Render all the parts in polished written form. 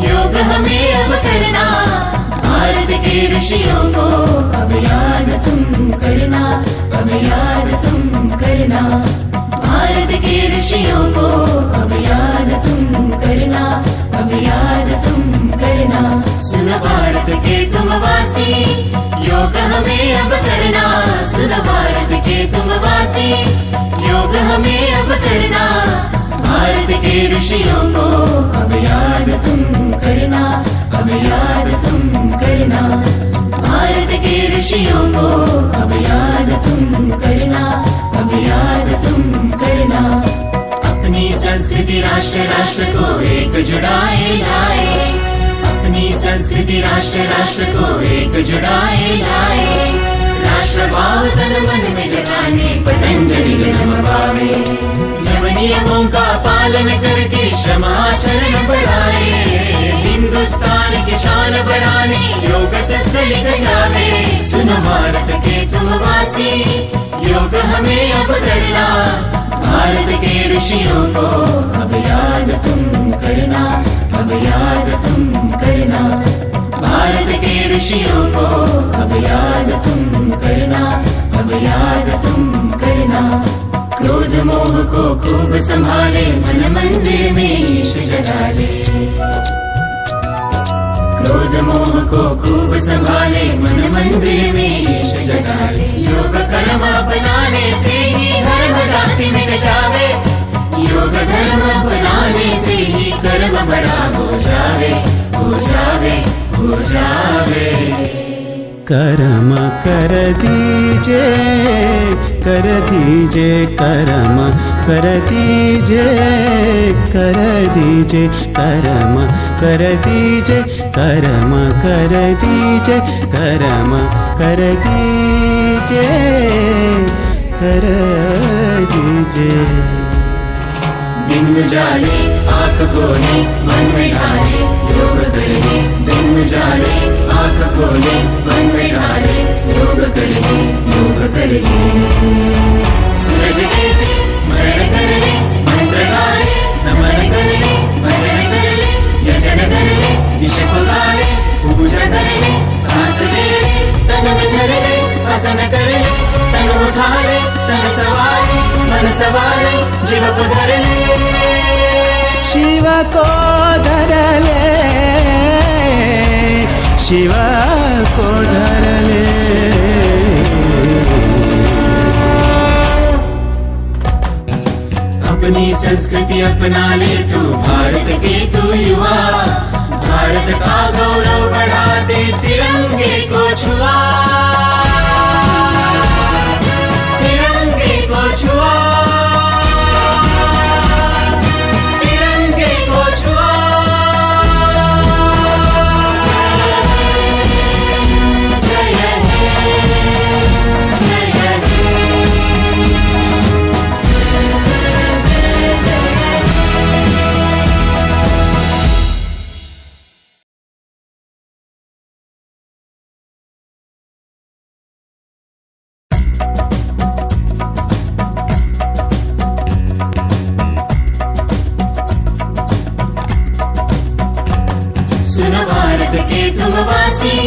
योग हमें अब करना, भारत के ऋषियों को अब याद तुम करना, अब याद तुम करना, भारत के ऋषियों को अब याद तुम करना, अब याद तुम करना। सुन भारत के तुम वासी, योग हमें अब करना, सुन भारत के तुम वासी, योग हमें अब करना, भारत के ऋषियों को अब याद तुम करना, अब याद तुम करना, भारत के ऋषियों को अब याद तुम करना, अब याद तुम करना। अपनी संस्कृति राष्ट्र राष्ट्र को एक जुड़ाए लाए, अपनी संस्कृति राष्ट्र राष्ट्र को एक जुड़ाए लाए, राष्ट्र भाव तन मन में जगाने पतंजलि जन्म पावे, यम नियमों का पालन करके क्षमाचरण बढ़ाए, हिंदुस्तान की शान बढ़ाने योग सूत्र लिख जावे। सुन भारत के तुम वासी, योग हमें अब करना, भारत के ऋषियों को अब याद तुम करना, अब याद तुम करना, भारत के ऋषियों को अब याद तुम करना, अब याद तुम करना। क्रोध मोह को खूब संभाले, मन मंदिर में ईश जगा ले, क्रोध मोह को खूब संभाले, मन मंदिर में ईश जगा ले। योग कर्म अपनाने से ही धर्म जाति मिट जावे, योग धर्म अपनाने से ही कर्म बड़ा हो जावे, हो जावे, हो जावे। कर्म कर दीजे, कर दीजे कर्म कर दीजे, कर दीजे कर्म कर दीजे, कर्म कर दीजे, कर्म कर दीजे, कर दीजे। दिन उजाले आँख खोले मन में ढाले, योग करने दिन उजाले आँख खोले मन में ढाले, योग करने योग करने। सूरज देव स्मरण कर ले, मंत्र गा ले, नमन कर ले, भजन कर ले, यजन कर ले, ईश पुगा ले, पूजा कर ले, सांस ले ले, तन में धर ले, आसन कर ले, तन उठा ले, तन सवारे, मन सवारे, जीव को धर ले, शिव को धर ले, शिव को धर ले। अपनी संस्कृति अपना ले तू, भारत के तू युवा, भारत का गौरव बढ़ा दे, तिरंगे को छुआ, तिरंगे को छुआ, तिरंगे को छुआ। जय जय तुम वासी,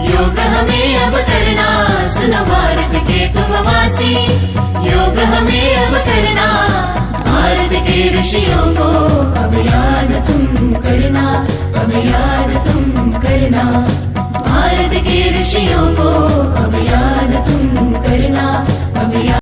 योग हमें अब करना, सुन भारत के तुम वासी, योग हमें अब करना, भारत के ऋषियों को अब याद तुम करना, अब याद तुम करना, भारत के ऋषियों को